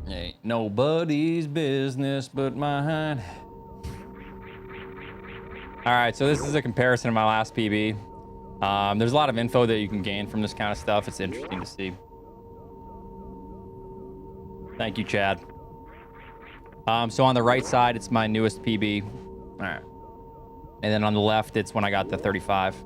Ain't nobody's business but mine. All right, so this is a comparison of my last PB. There's a lot of info that you can gain from this kind of stuff. It's interesting to see. Thank you, Chad. So on the right side, it's my newest PB. All right. And then on the left, it's when I got the 35.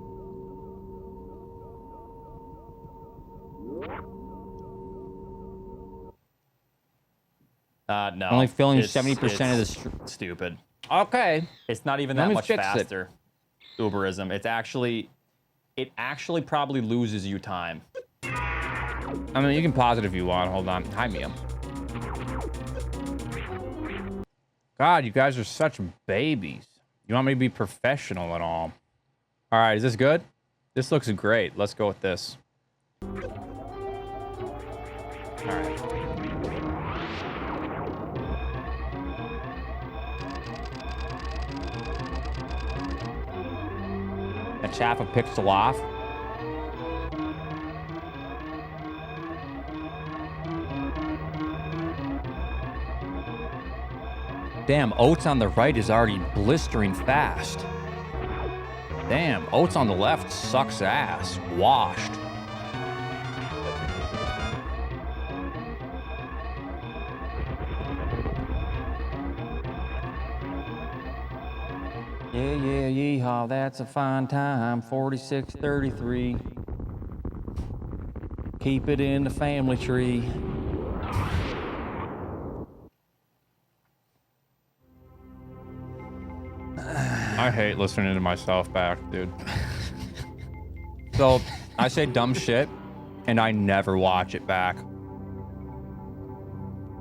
No. Only filling 70% of the... Stupid. Okay. It's not even that much faster. Uberism. It actually probably loses you time. I mean, you can pause it if you want. Hold on. Hi, Mia. God, you guys are such babies. You want me to be professional and all. All right, is this good? This looks great. Let's go with this. All right. A chaff a pixel off. Damn, oats on the right is already blistering fast. Damn, oats on the left sucks ass. Washed. Yeah, yeah, yeehaw, that's a fine time. 4633. Keep it in the family tree. I hate listening to myself back, dude. So, I say dumb shit, and I never watch it back.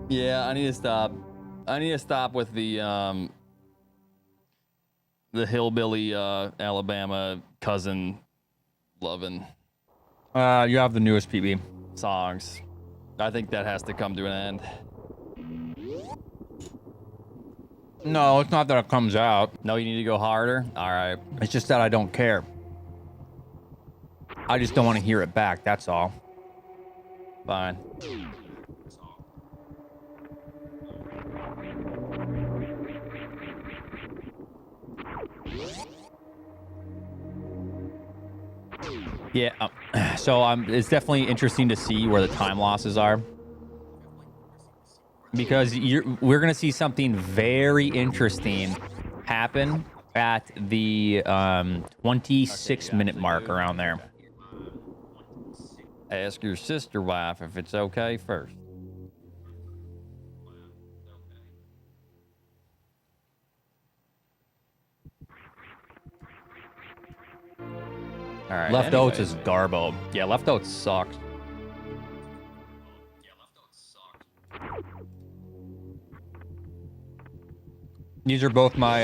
Yeah, I need to stop. I need to stop with the hillbilly Alabama cousin loving You have the newest PB. songs. I think that has to come to an end. No, it's not that it comes out. No, you need to go harder? All right. It's just that I don't care. I just don't want to hear it back, that's all. Fine. Yeah, so it's definitely interesting to see where the time losses are. Because we're going to see something very interesting happen at the 26-minute mark around there. Ask your sister wife if it's okay first. All right. Left oats is garbo. Yeah, left oats sucks. These are both my,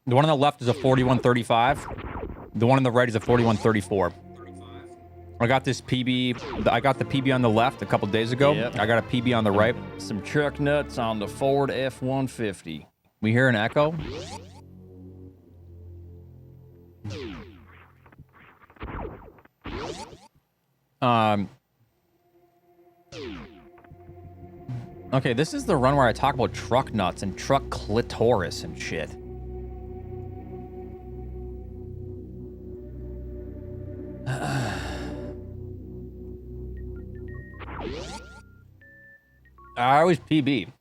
the one on the left is a 4135. The one on the right is a 4134. I got this PB, I got the PB on the left a couple days ago. Yep. I got a PB on the right. Some truck nuts on the Ford F-150. We hear an echo? Okay, this is the run where I talk about truck nuts and truck clitoris and shit. I always PB.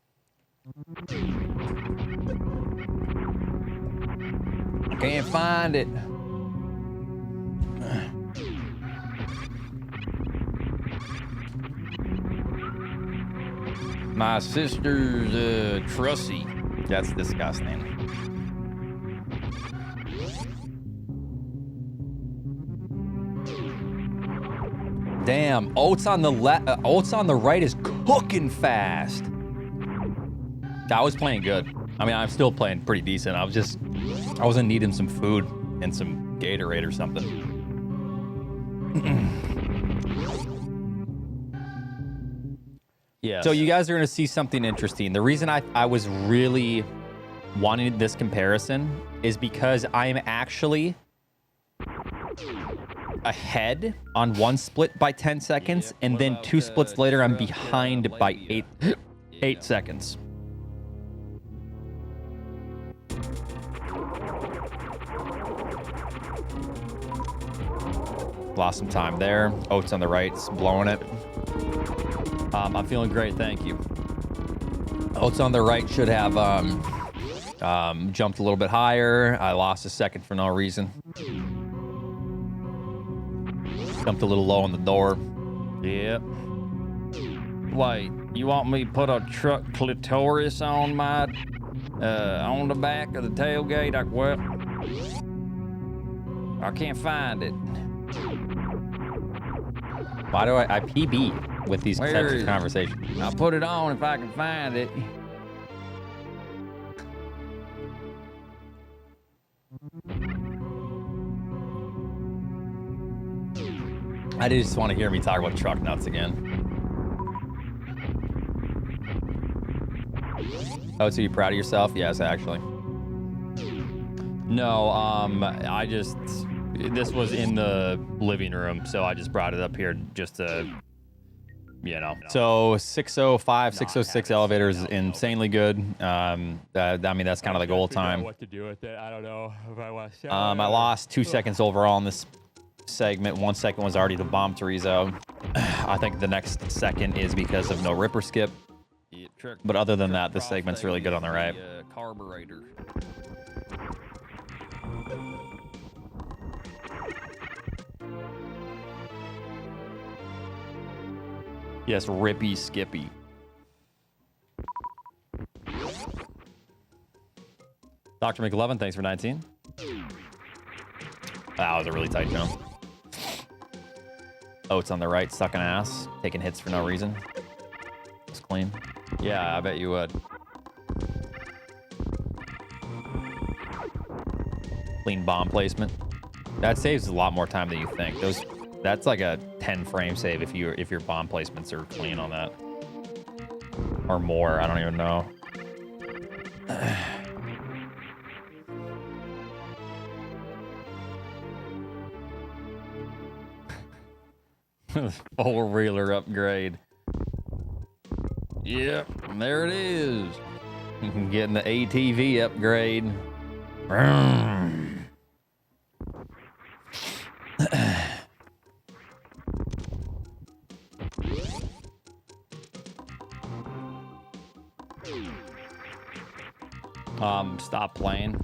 I can't find it. My sister's Trussie. That's disgusting. Damn, oats on the oats on the right is cooking fast. I was playing good. I mean, I'm still playing pretty decent. I wasn't needing some food and some Gatorade or something. Yeah. So you guys are going to see something interesting. The reason I was really wanting this comparison is because I am actually ahead on one split by 10 seconds, and then 2 splits later, I'm behind by 8 seconds. Lost some time there. Oats on the right's blowing it. I'm feeling great, thank you. Oats on the right should have jumped a little bit higher. I lost a second for no reason. Jumped a little low on the door. Yep. Wait, you want me to put a truck clitoris on on the back of the tailgate? I can't find it. Why do I PB with these types of conversations? I'll put it on if I can find it. I just want to hear me talk about truck nuts again. Oh, so you proud of yourself? Yes, actually. No, this was in the living room, so I just brought it up here just to, you know. So 605, 606 elevator is insanely good. I mean, that's kind of the goal time. What to do with it? I don't know if I want to. I lost 2 seconds overall in this segment. 1 second was already the bomb Torizo. I think the next second is because of no ripper skip. But other than that, this segment's really good on the right. Carburetor. Yes, Rippy Skippy. Dr. McLovin, thanks for 19. That was a really tight jump. Oats on the right, sucking ass, taking hits for no reason. It's clean. Yeah, I bet you would. Clean bomb placement. That saves a lot more time than you think. That's like a 10 frame save if your bomb placements are clean on that. Or more, I don't even know. Four-wheeler upgrade. Yep, there it is. Getting the ATV upgrade. Stop playing.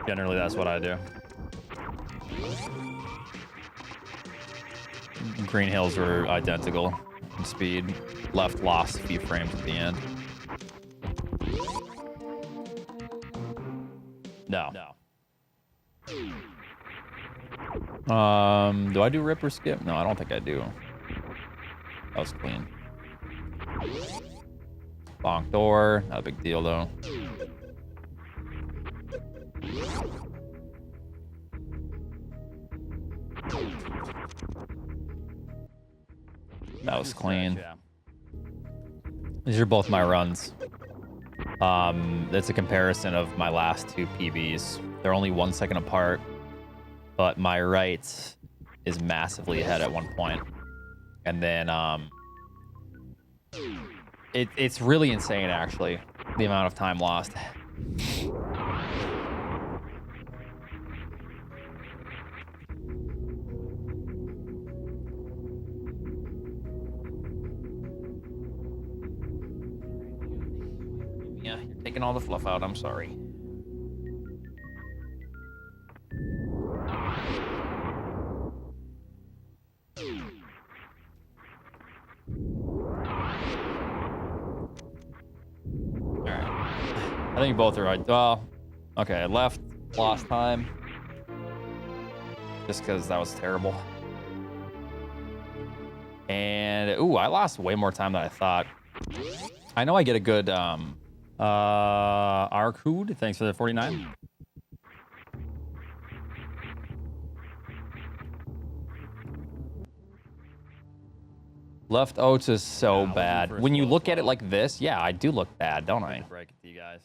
Generally, that's what I do. Green Hills were identical in speed. Left lost a few frames at the end. No. Do I do rip or skip? No, I don't think I do. That was clean. Bonk door, not a big deal though. That was clean. These are both my runs. That's a comparison of my last two PBs. They're only 1 second apart, but my right is massively ahead at one point. And then it's really insane, actually, the amount of time lost. Yeah, you're taking all the fluff out. I'm sorry. I think both are right. Well, okay, I left, lost time. Just because that was terrible. And, ooh, I lost way more time than I thought. I know I get a good, Arcud, thanks for the 49. Left Oats is so bad. When you look at it like this, yeah, I do look bad, don't I? Break it to you guys.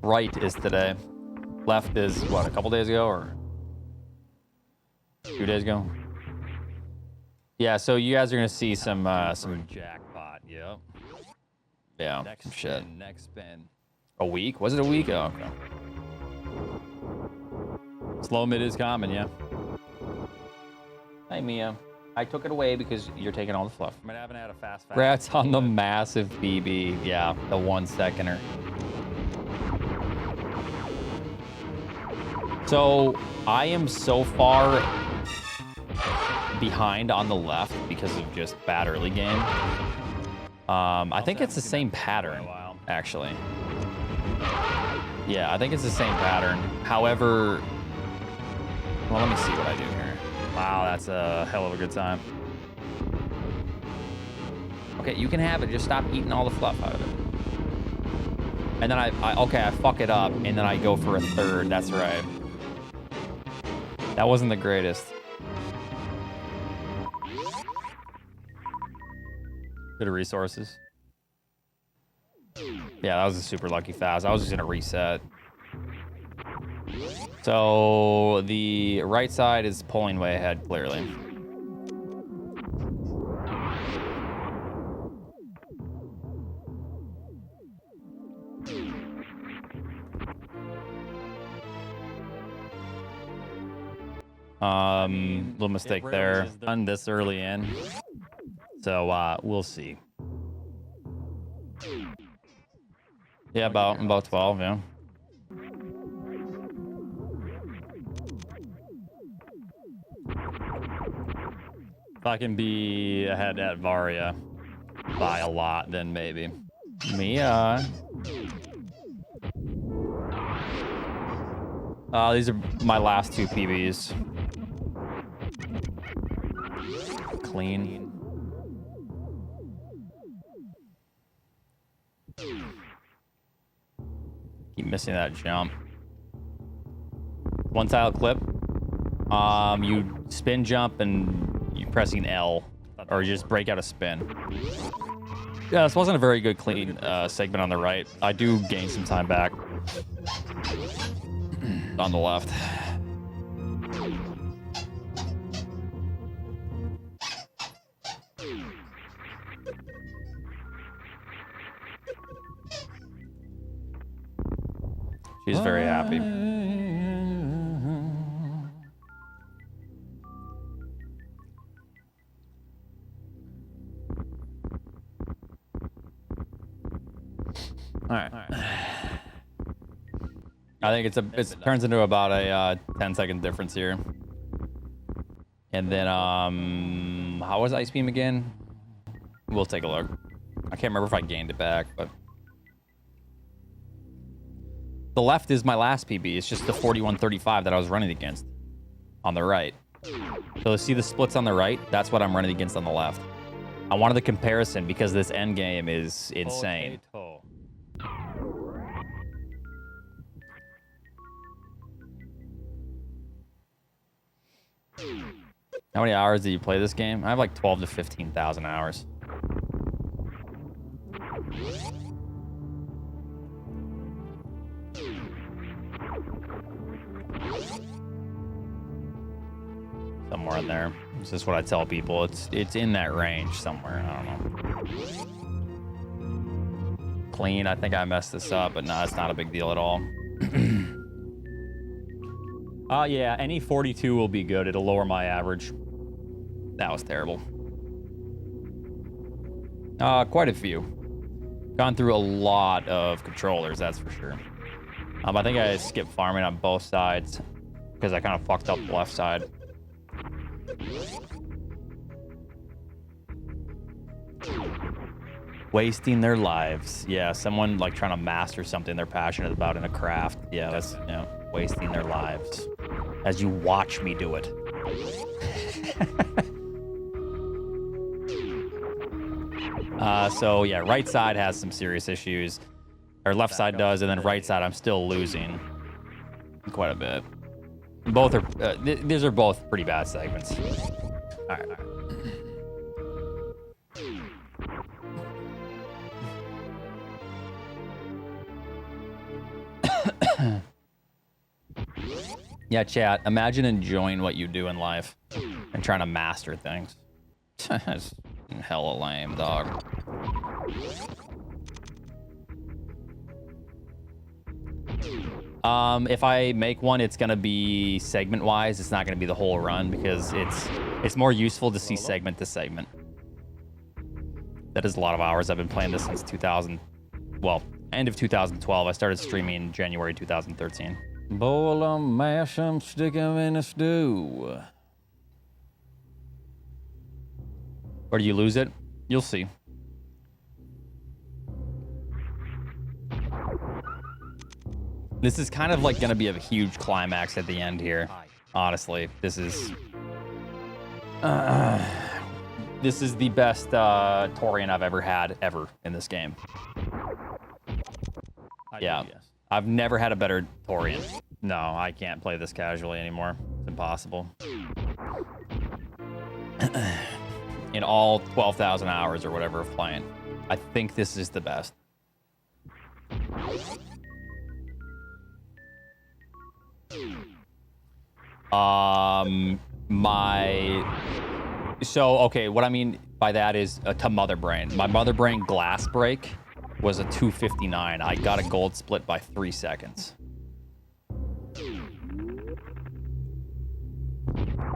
Right is today. Left is what, a couple days ago or 2 days ago? Yeah, so you guys are gonna see some jackpot. Yep. Yeah. Next shit. Spin, next spin. A week? Was it a week? Oh, okay. Slow mid is common, yeah. Hey Mia. I took it away because you're taking all the fluff. I mean, I haven't had a fast. Rats on the massive BB. Yeah, the 1 seconder. So I am so far behind on the left because of just bad early game. I think it's the same pattern, actually. Yeah, I think it's the same pattern. However, well, let me see what I do here. Wow, that's a hell of a good time. Okay, you can have it. Just stop eating all the fluff out of it. And then I fuck it up, and then I go for a third. That's right. That wasn't the greatest. Good resources. Yeah, that was a super lucky fast. I was just gonna reset. So the right side is pulling way ahead, clearly. Little mistake there. Done this early in. So we'll see. Yeah, about 12, yeah. If I can be ahead at Varia by a lot, then maybe. Mia. These are my last 2 PBs. Clean. Keep missing that jump. 1 tile clip. You spin jump and you pressing L, or you just break out a spin. Yeah, this wasn't a very good clean segment on the right. I do gain some time back on the left. She's very happy. All right. I think it turns into about a 10-second difference here. And then how was Ice Beam again? We'll take a look. I can't remember if I gained it back, but the left is my last PB. It's just the 4135 that I was running against on the right. So see the splits on the right? That's what I'm running against on the left. I wanted the comparison because this end game is insane. How many hours did you play this game? I have like 12 to 15,000 hours. Somewhere in there. It's just what I tell people. It's in that range somewhere. I don't know. Clean. I think I messed this up, but no, it's not a big deal at all. Yeah, any 42 will be good. It'll lower my average. That was terrible. Quite a few. Gone through a lot of controllers, that's for sure. I think I skipped farming on both sides because I kind of fucked up the left side. Wasting their lives. Yeah, someone like trying to master something they're passionate about in a craft. Yeah, that's, you know, wasting their lives as you watch me do it. So yeah, right side has some serious issues, or left side does, and then right side I'm still losing quite a bit. Both are these are both pretty bad segments. All right. Yeah, chat. Imagine enjoying what you do in life and trying to master things. That's hella lame, dog. If I make one, it's gonna be segment-wise. It's not gonna be the whole run because it's more useful to see segment to segment. That is a lot of hours. I've been playing this since 2000. Well, end of 2012. I started streaming in January 2013. Boil 'em, mash 'em, stick 'em in a stew. Or do you lose it? You'll see. This is kind of like going to be a huge climax at the end here. Honestly, this is the best Torian I've ever had in this game. Yeah, I've never had a better Torian. No, I can't play this casually anymore. It's impossible. In all 12,000 hours or whatever of playing, I think this is the best. Okay, what I mean by that is to Mother Brain. My Mother Brain glass break was a 259. I got a gold split by 3 seconds.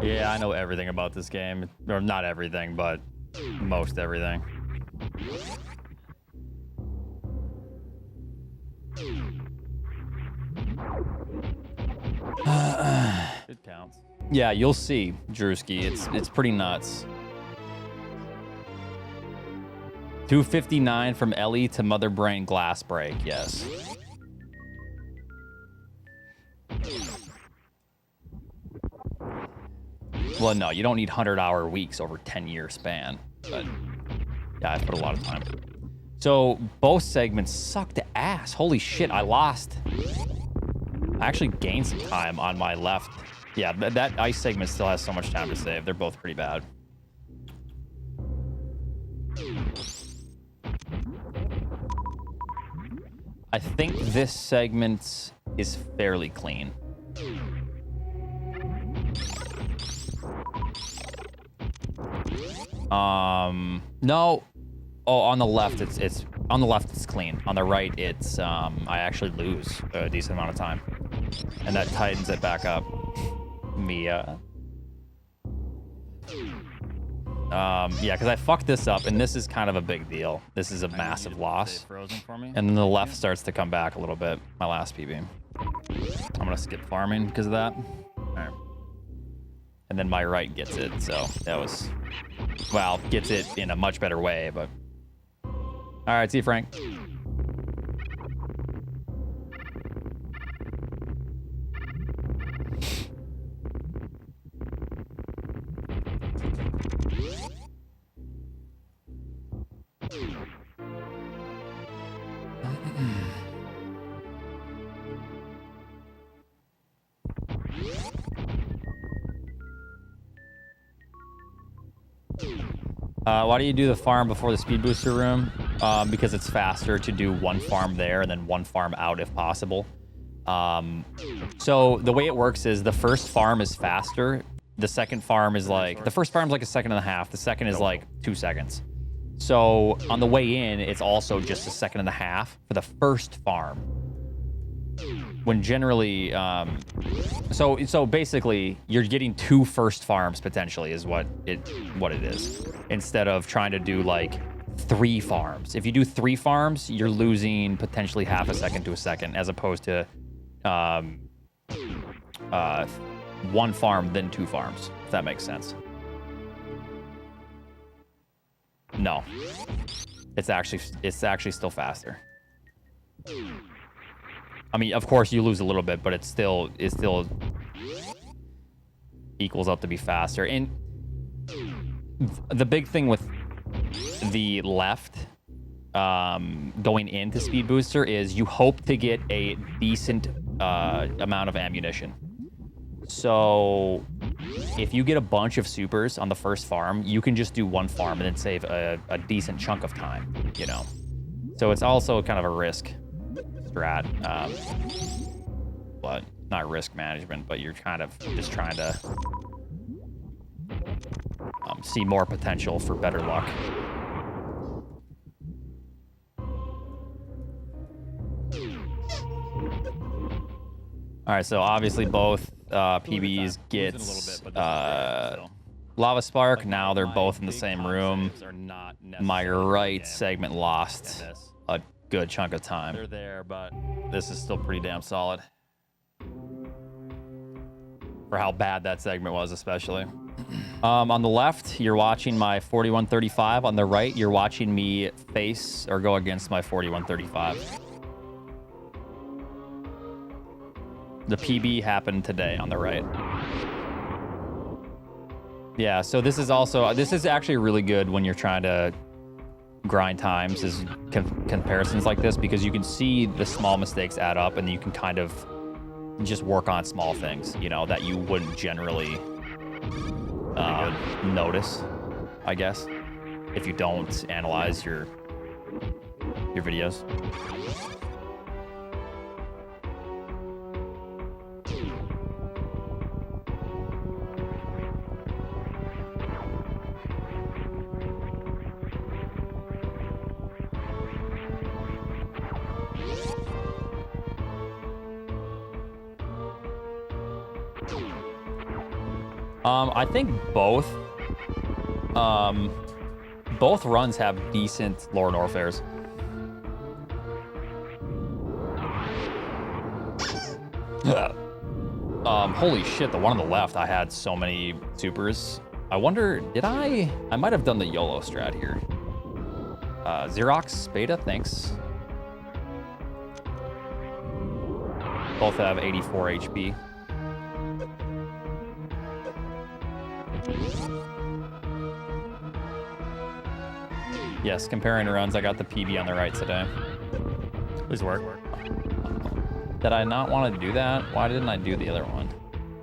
Yeah, I know everything about this game. Or not everything, but most everything. It counts. Yeah, you'll see, Drewski. It's pretty nuts. 259 from Ellie to Mother Brain glass break, yes. Well, no, you don't need 100-hour weeks over 10-year span. But yeah, I put a lot of time. So both segments sucked ass. Holy shit, I lost. I actually gained some time on my left. Yeah, that ice segment still has so much time to save. They're both pretty bad. I think this segment is fairly clean. No. Oh, on the left it's on the left it's clean. On the right it's I actually lose a decent amount of time. And that tightens it back up. Mia. Yeah, because I fucked this up, and this is kind of a big deal. This is a massive loss. And then the left starts to come back a little bit. My last PB. I'm gonna skip farming because of that. All right. And then my right gets it, so that was, well, gets it in a much better way, but. All right, see you, Frank. Why do you do the farm before the speed booster room? Because it's faster to do one farm there and then one farm out if possible. So the way it works is the first farm is faster. The second farm is like, the first farm's like 1.5 seconds. The second is like 2 seconds. So on the way in, it's also just 1.5 seconds for the first farm. When generally, so basically you're getting 2 first farms potentially is what it is, instead of trying to do like 3 farms. If you do 3 farms, you're losing potentially 0.5 second to 1 second, as opposed to 1 farm then 2 farms, if that makes sense. No, it's actually still faster. I mean, of course you lose a little bit, but it still equals out to be faster. And the big thing with the left going into Speed Booster is you hope to get a decent amount of ammunition. So if you get a bunch of supers on the first farm, you can just do 1 farm and then save a decent chunk of time, you know? So it's also kind of a risk strat, but not risk management, but you're kind of just trying to see more potential for better luck. All right, so obviously both PBs get Lava Spark. Now they're both in the same room. My right segment lost a good chunk of time. They're there, but this is still pretty damn solid for how bad that segment was, especially. On the left, you're watching my 4135. On the right, you're watching me face or go against my 4135. The PB happened today on the right. Yeah, so this is actually really good when you're trying to grind times, is comparisons like this, because you can see the small mistakes add up and you can kind of just work on small things, you know, that you wouldn't generally notice, I guess, if you don't analyze your videos. I think both runs have decent lore Norfairs. Holy shit, the one on the left, I had so many supers. I wonder, I might have done the YOLO strat here. Xerox, Beta, thanks. Both have 84 HP. Yes, comparing runs, I got the PB on the right today. Please work. Did I not want to do that? Why didn't I do the other one?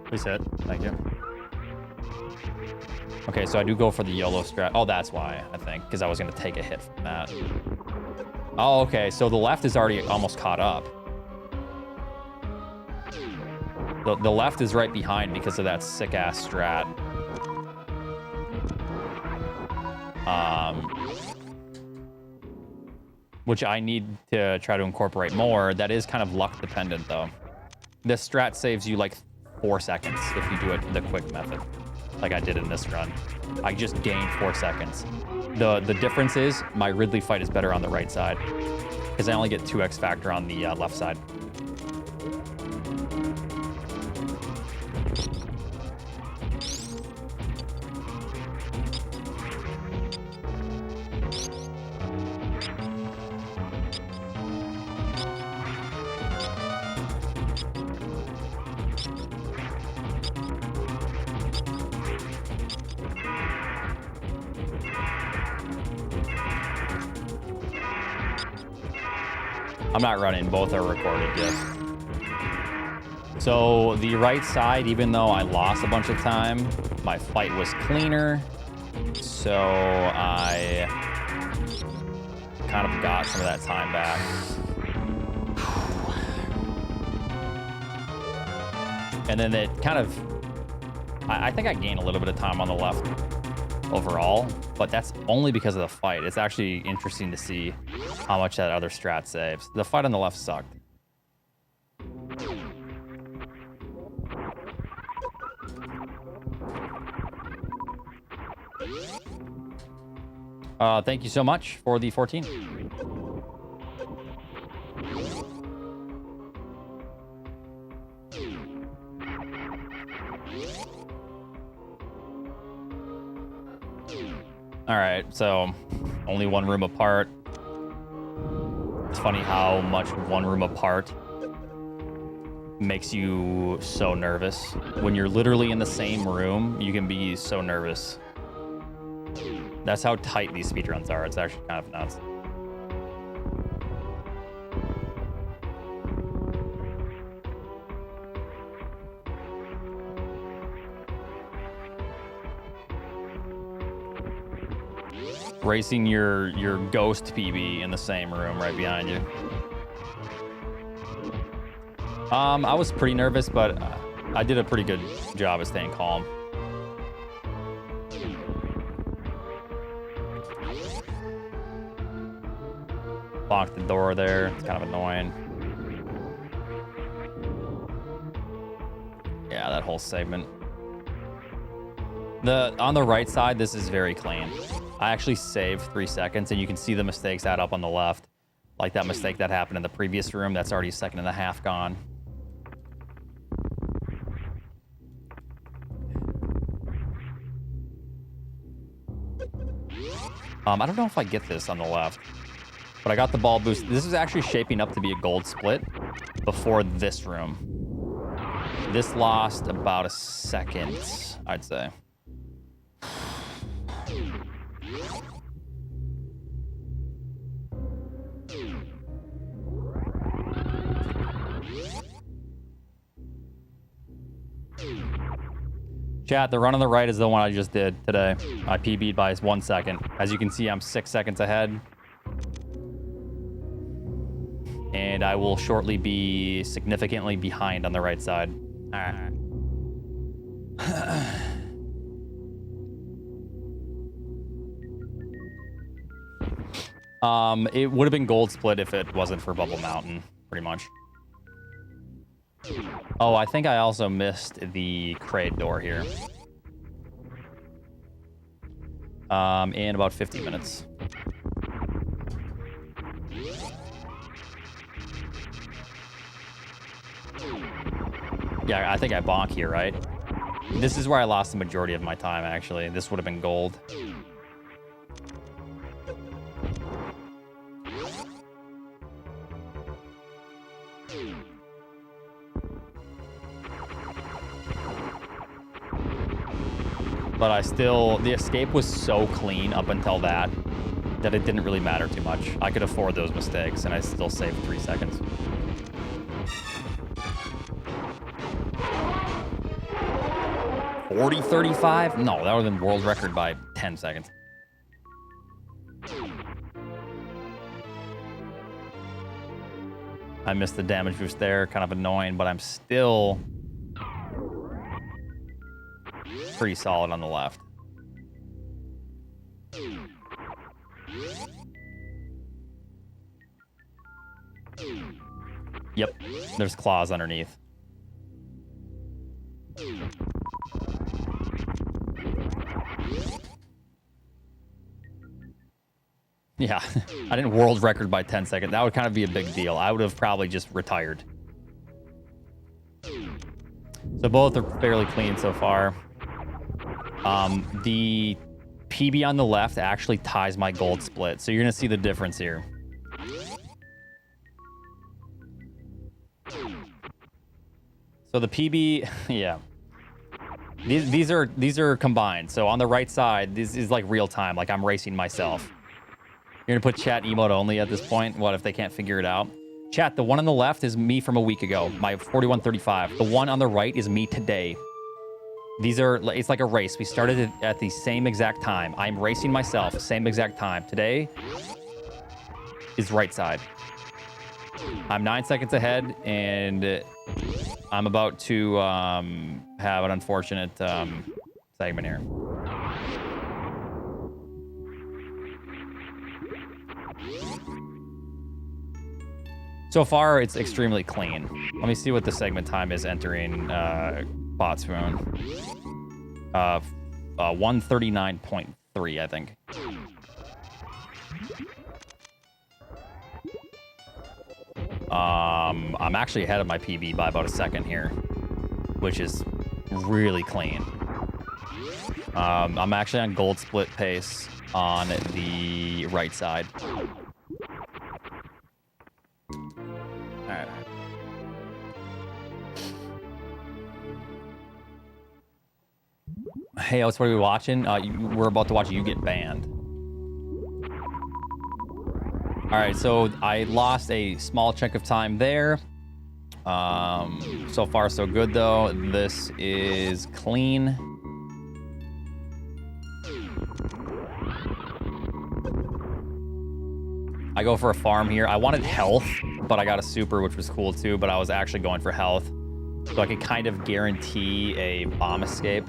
Please hit. Thank you. Okay, so I do go for the YOLO strat. Oh, that's why, I think, because I was going to take a hit from that. Oh, okay, so the left is already almost caught up. The left is right behind because of that sick-ass strat. Which I need to try to incorporate more. That is kind of luck dependent though. This strat saves you like 4 seconds if you do it the quick method, like I did in this run. I just gained 4 seconds. The difference is my Ridley fight is better on the right side because I only get 2x factor on the left side. I'm not running, both are recorded, yes. So the right side, even though I lost a bunch of time, my fight was cleaner. So I kind of got some of that time back. And then it kind of, I think I gained a little bit of time on the left overall, but that's only because of the fight. It's actually interesting to see how much that other strat saves. The fight on the left sucked. Thank you so much for the 14. All right, so only one room apart. It's funny how much one room apart makes you so nervous. When you're literally in the same room, you can be so nervous. That's how tight these speedruns are. It's actually kind of nuts. Racing your ghost PB in the same room right behind you. I was pretty nervous, but I did a pretty good job of staying calm. Locked the door there. It's kind of annoying. Yeah, that whole segment. On the right side, this is very clean. I actually saved 3 seconds, and you can see the mistakes add up on the left. Like that mistake that happened in the previous room, that's already a second and a half gone. I don't know if I get this on the left, but I got the ball boost. This is actually shaping up to be a gold split before this room. This lost about a second, I'd say. Chat, the run on the right is the one I just did today. I PB'd by 1 second. As you can see, I'm 6 seconds ahead. And I will shortly be significantly behind on the right side. All right. It would have been gold split if it wasn't for Bubble Mountain, pretty much. Oh, I think I also missed the crate door here. In about 50 minutes. Yeah, I think I bonk here, right? This is where I lost the majority of my time, actually. This would have been gold. But I still, the escape was so clean up until that it didn't really matter too much. I could afford those mistakes, and I still saved 3 seconds. $40.35? No, that would have been world record by 10 seconds. I missed the damage boost there, kind of annoying, but I'm still pretty solid on the left. Yep, there's claws underneath. Yeah, I didn't world record by 10 seconds. That would kind of be a big deal. I would have probably just retired. So both are fairly clean so far. The PB on the left actually ties my gold split. So you're going to see the difference here. So the PB, yeah. These are combined. So on the right side, this is like real time. Like I'm racing myself. You're going to put chat emote only at this point? What if they can't figure it out? Chat, the one on the left is me from a week ago. My 41.35. The one on the right is me today. These are, it's like a race. We started at the same exact time. I'm racing myself, same exact time. Today is right side. I'm 9 seconds ahead, and I'm about to have an unfortunate segment here. So far, it's extremely clean. Let me see what the segment time is entering Bot Spoon. 139.3, I think. I'm actually ahead of my PB by about a second here, which is really clean. I'm actually on gold split pace on the right side. All right. Hey, Oats, what are we watching? We're about to watch You Get Banned. All right, so I lost a small chunk of time there. So far, so good, though. This is clean. I go for a farm here. I wanted health, but I got a super, which was cool too, but I was actually going for health. So I could kind of guarantee a bomb escape.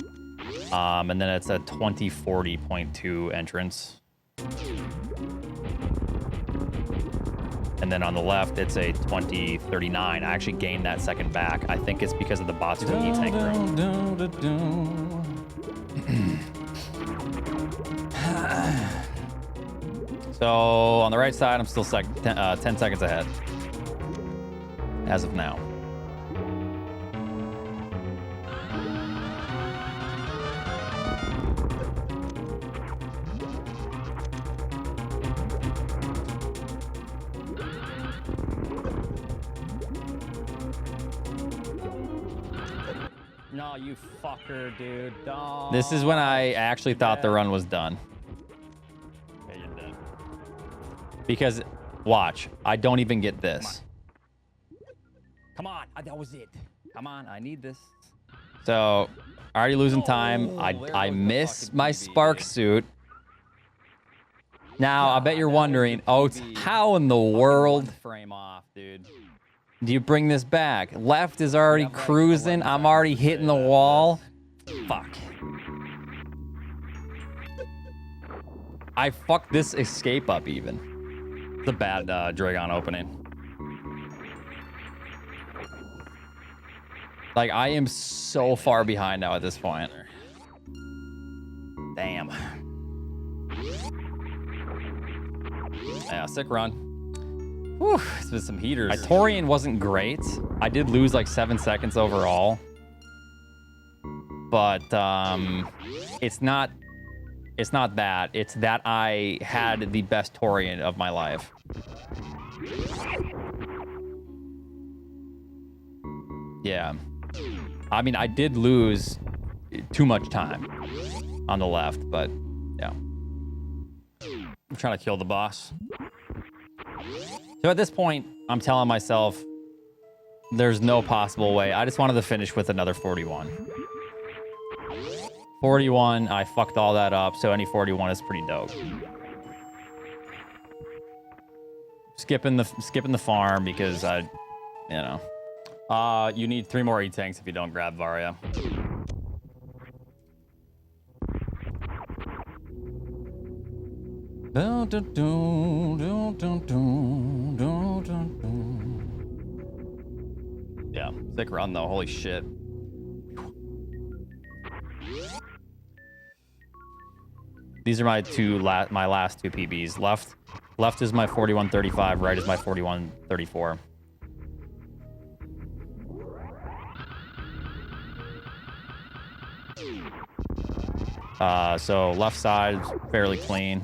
And then it's a 2040.2 entrance. And then on the left, it's a 2039. I actually gained that second back. I think it's because of the bots from the E-Tank room. So on the right side, I'm still 10 seconds ahead. As of now. No, you fucker, dude. Don't. This is when I actually thought the run was done. Okay, you're dead. Because, watch, I don't even get this. Come on. That was it. Come on. I need this. So, already losing time. Oh, I miss my spark suit. Now, I bet you're wondering, Oats, how in the world Frame off, dude. do you bring this back? Left is already cruising. I'm already hitting the wall. Fuck. I fucked this escape up even. It's a bad Dragon opening. Like, I am so far behind now at this point. Damn. Yeah, sick run. Whew, it's been some heaters. My Torian wasn't great. I did lose like 7 seconds overall. But it's not that. It's that I had the best Torian of my life. Yeah. I mean, I did lose too much time on the left, but yeah. I'm trying to kill the boss. So at this point, I'm telling myself, there's no possible way. I just wanted to finish with another 41. 41, I fucked all that up, so any 41 is pretty dope. Skipping the farm because You need 3 more E-Tanks if you don't grab Varia. Yeah, sick run though. Holy shit. These are my last two PBs. Left is my 41.35. Right is my 41.34. So left side is fairly clean.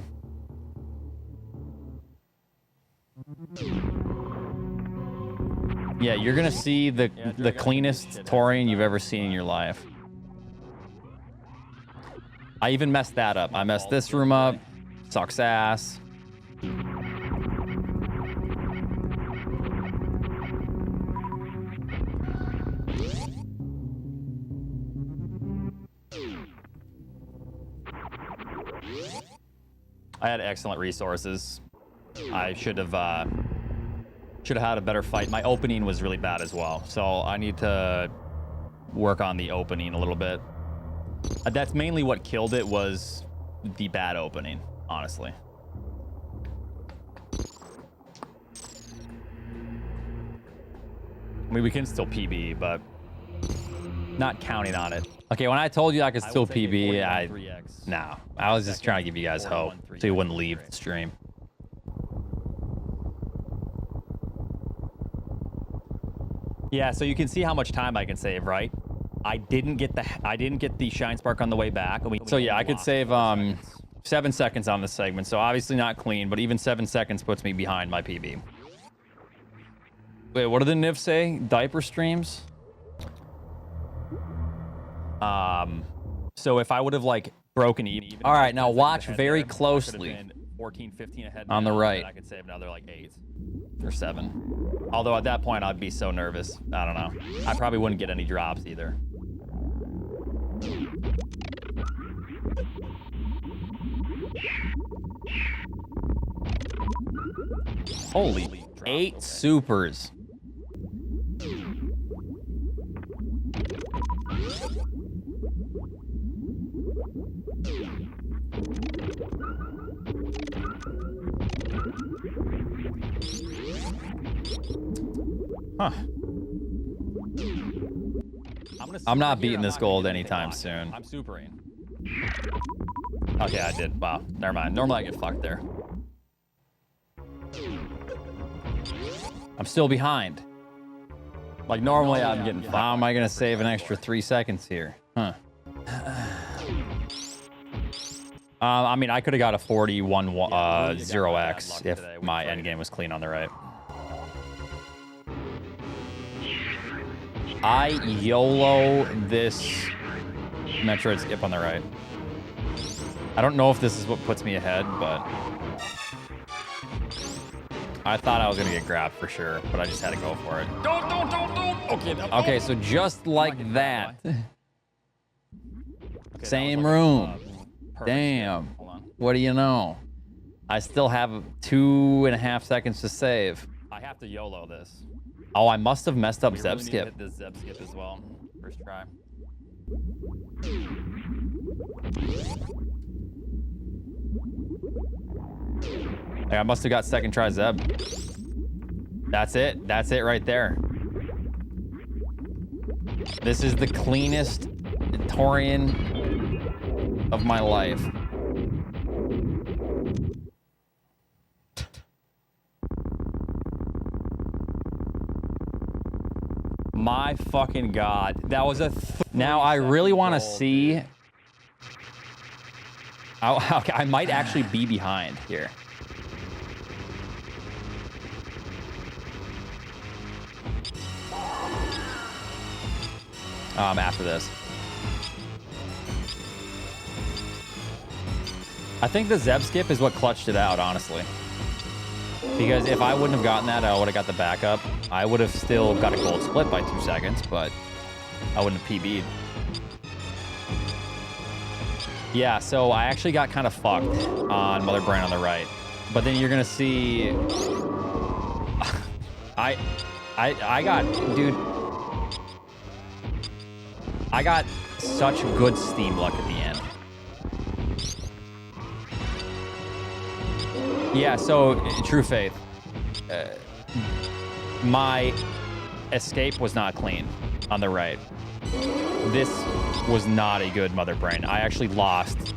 Yeah, you're gonna see the cleanest Torian you've ever seen in your life. I even messed that up. I messed this room up. Sucks ass. I had excellent resources. I should have had a better fight. My opening was really bad as well, so I need to work on the opening a little bit. That's mainly what killed it, was the bad opening, honestly. I mean, we can still PB, but not counting on it. Okay, when I told you I could still PB, no, I was just trying to give you guys hope so you wouldn't leave the stream. Yeah, so you can see how much time I can save, right? I didn't get the Shine Spark on the way back. So yeah, I could save 7 seconds on this segment. So obviously not clean, but even 7 seconds puts me behind my PB. Wait, what did the NIF say? Diaper streams? So if I would have like broken even. All right, now watch very closely. 14, 15 ahead. On the right. I could save another like 8 or 7. Although at that point I'd be so nervous. I don't know. I probably wouldn't get any drops either. Holy 8 supers. Huh. I'm not beating this gold anytime soon. I'm supering. Okay, I did. Wow. Never mind. Normally I get fucked there. I'm still behind. Like normally I'm getting fucked. How am I going to save an extra 3 seconds here? Huh. I mean, I could have got a 41 0x if my endgame was clean on the right. I YOLO this Metroid skip on the right. I don't know if this is what puts me ahead, but I thought I was gonna get grabbed for sure, but I just had to go for it. Don't. Okay, so just like that. Same room. Damn. What do you know? I still have 2.5 seconds to save. I have to YOLO this. Oh, I must have messed up Zeb skip. Hit this Zeb skip as well. First try. Like, I must have got second try Zeb. That's it. That's it right there. This is the cleanest Torian of my life. My fucking God. That was a... Now, I really want to see... Okay, I might actually be behind here. After this. I think the Zeb skip is what clutched it out, honestly. Because if I wouldn't have gotten that, I would have got the backup. I would have still got a gold split by 2 seconds, but I wouldn't have PB'd. Yeah, so I actually got kind of fucked on Mother Brain on the right. But then you're gonna see... I got... Dude... I got such good Steam luck at the end. Yeah, so, True Faith. My escape was not clean on the right. This was not a good Mother Brain. I actually lost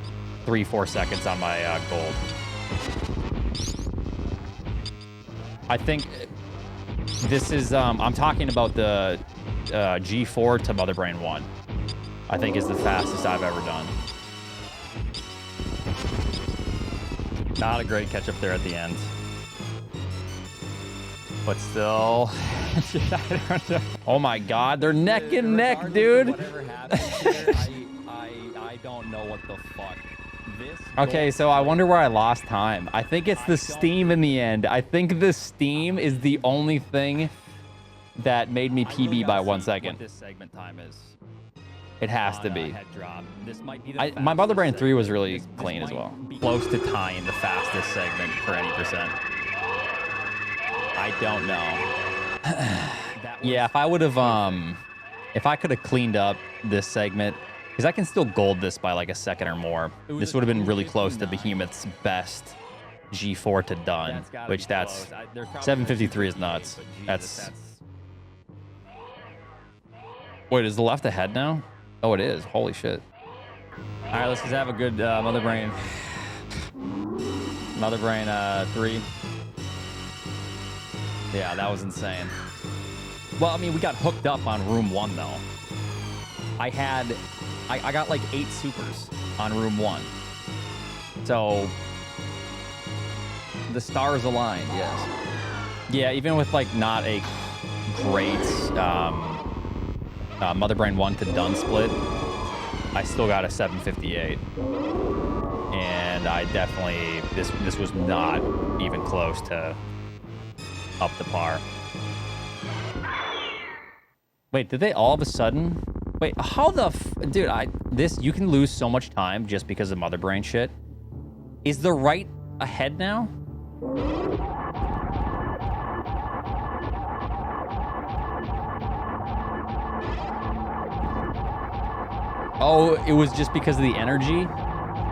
3-4 seconds on my gold. I think this is, I'm talking about the G4 to Mother Brain 1. I think is the fastest I've ever done. Not a great catch up there at the end. But still... I don't know. Oh my God, they're neck and neck, dude. Whatever happens here, I don't know what the fuck. Okay, so I wonder where I lost time. I think it's the Steam in the end. I think the Steam is the only thing that made me PB by 1 second. What this segment time is. It has to be. My Mother Brain 3 was really clean as well. Close to tying the fastest segment for any percent. I don't know. Yeah, if I would have, if I could have cleaned up this segment, because I can still gold this by like a second or more. This would have been really close to Behemoth's best G4 to done, which that's 753 is nuts. That's. Wait, is the left ahead now? Oh, it is. Holy shit. All right, let's just have a good Mother Brain. Mother Brain 3. Yeah, that was insane. Well, I mean, we got hooked up on room 1, though. I got like 8 supers on room 1. So, the stars aligned, yes. Yeah, even with like not a great Mother Brain 1 to done split, I still got a 758. And I definitely, this was not even close to up the par. Wait, did they all of a sudden? Wait, how the dude, you can lose so much time just because of Mother Brain shit. Is the right ahead now? Oh, it was just because of the energy?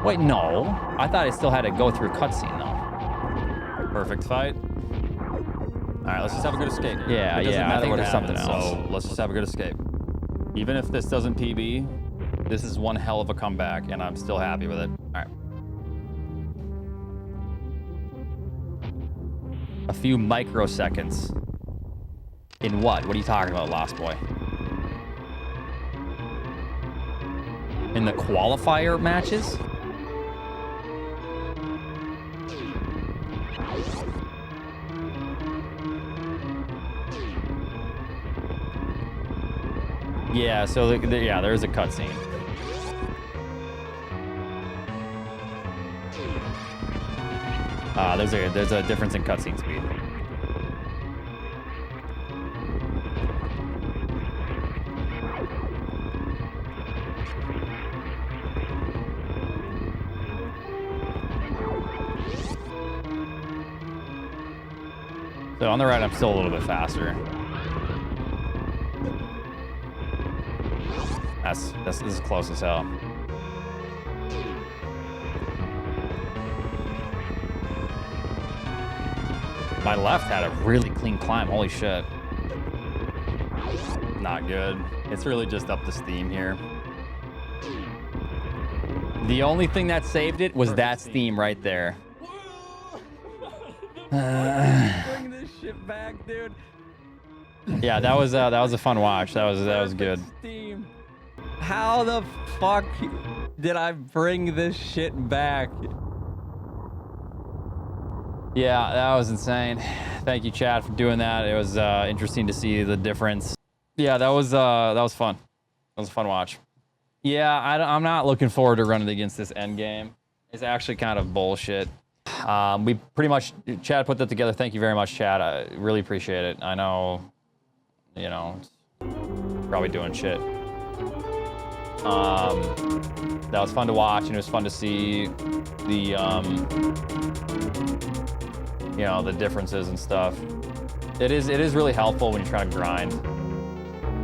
Wait, no. I thought I still had to go through a cutscene, though. Perfect fight. All right, let's just have a good escape. Yeah, It doesn't yeah, I matter think what there's something happens, else. So let's just have a good escape. Even if this doesn't PB, this is one hell of a comeback, and I'm still happy with it. All right. A few microseconds. In what? What are you talking about, Lost Boy? In the qualifier matches? Yeah, so yeah, there is a cutscene. There's a difference in cutscene speed. So on the right, I'm still a little bit faster. This is close as hell. My left had a really clean climb. Holy shit. Not good. It's really just up to Steam here. The only thing that saved it was that Steam right there. Bring this shit back, dude. Yeah, that was a fun watch. That was good. Steam. How the fuck did I bring this shit back? Yeah, that was insane. Thank you, Chad, for doing that. It was interesting to see the difference. Yeah, that was fun. That was a fun watch. Yeah, I'm not looking forward to running against this end game. It's actually kind of bullshit. We pretty much, Chad put that together. Thank you very much, Chad. I really appreciate it. I know, you know, probably doing shit. That was fun to watch, and it was fun to see the, you know, the differences and stuff. It is really helpful when you're trying to grind.